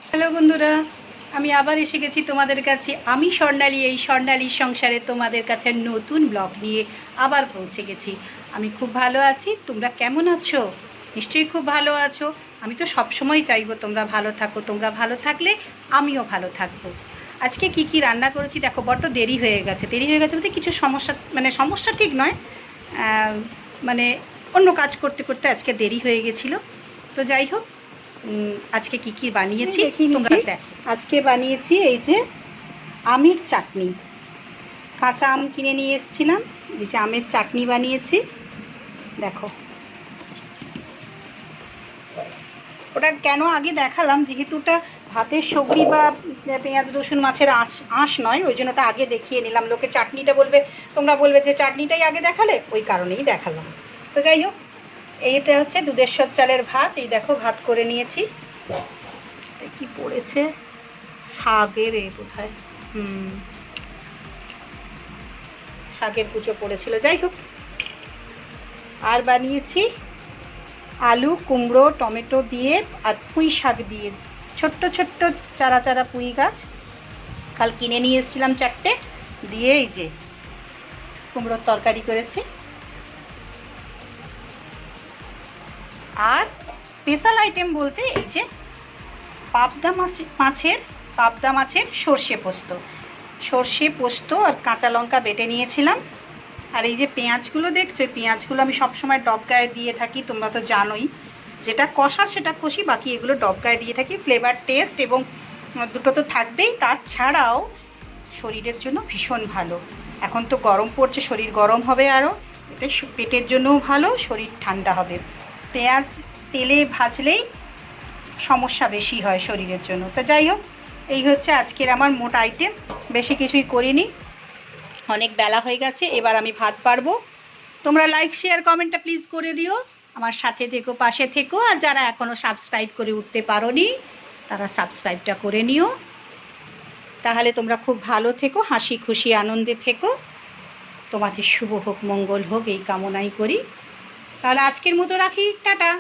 Hello বন্ধুরা, আমি আবার এসে গেছি তোমাদের কাছে। আমি স্বর্ণালী, এই স্বর্ণালীর সংসারে তোমাদের কাছে নতুন ব্লগ নিয়ে আবার পৌঁছে গেছি। আমি খুব ভালো আছি, তোমরা কেমন আছো? নিশ্চয়ই খুব ভালো আছো। আমি তো সবসময় চাইবো তোমরা ভালো থাকো, তোমরা ভালো থাকলে আমিও ভালো থাকবো। আজকে কি কি রান্না করেছি দেখো। বড্ড দেরি হয়ে গেছে বলতে কিছু সমস্যা, মানে সমস্যা ঠিক নয়, মানে অন্য কাজ করতে করতে আজকে দেরি হয়ে গেছিলো। তো যাই হোক, আজকে কি কি বানিয়েছি তোমরা দেখো। আজকে বানিয়েছি এই যে আমের চাটনি। কাঁচা আম কিনে নিয়ে এসেছিলাম, এই যে আমের চাটনি বানিয়েছি দেখো। ওটা কেন আগে দেখালাম, যেহেতু ওটা ভাতের সবজি বা পেঁয়াজ রসুন মাছের আঁশ নয়, ওই জন্য ওটা আগে দেখিয়ে নিলাম। লোকে চাটনিটা বলবে, তোমরা বলবে যে চাটনিটাই আগে দেখালে, ওই কারণেই দেখালাম। তো যাই হোক, এইটা হচ্ছে দুধেশ্বর চালের ভাত। এই দেখো ভাত করে নিয়েছি। কি পড়েছে, শাকের কোথায়, শাকের কুচো পড়েছিল। যাই হোক, আর বানিয়েছি আলু কুমড়ো টমেটো দিয়ে আর পুঁই শাক দিয়ে, ছোট্ট ছোট্ট চারা চারা পুঁই গাছ কাল কিনে নিয়ে এসেছিলাম, 4টে দিয়ে এই যে কুমড়োর তরকারি করেছি। আর স্পেশাল আইটেম বলতে এই যে পাবদা মাছের সর্ষে পোস্ত আর কাঁচা লঙ্কা বেটে নিয়েছিলাম। আর এই যে পেঁয়াজগুলো দেখছো, এই পেঁয়াজগুলো আমি সবসময় ডবগায়ে দিয়ে থাকি, তোমরা তো জানোই। যেটা কষার সেটা কষি, বাকি এগুলো ডবগায়ে দিয়ে থাকি। ফ্লেভার টেস্ট এবং দুটো তো থাকবেই, তাছাড়াও শরীরের জন্য ভীষণ ভালো। এখন তো গরম পড়ছে, শরীর গরম হবে আরও, এতে পেটের জন্যও ভালো, শরীর ঠান্ডা হবে। পেঁয়াজ তেলে ভাজলেই সমস্যা বেশি হয় শরীরের জন্য। তো যাই হোক, এই হচ্ছে আজকের আমার মোট আইটেম। বেশি কিছুই করিনি, অনেক বেলা হয়ে গেছে, এবার আমি ভাত বাড়বো। তোমরা লাইক শেয়ার কমেন্টটা প্লিজ করে দিও, আমার সাথে থেকো, পাশে থেকো। আর যারা এখনও সাবস্ক্রাইব করে উঠতে পারোনি, তারা সাবস্ক্রাইবটা করে নিও। তাহলে তোমরা খুব ভালো থেকো, হাসি খুশি আনন্দে থেকো। তোমাদের শুভ হোক, মঙ্গল হোক, এই কামনাই করি। তাহলে আজকের মতো রাখি, টাটা।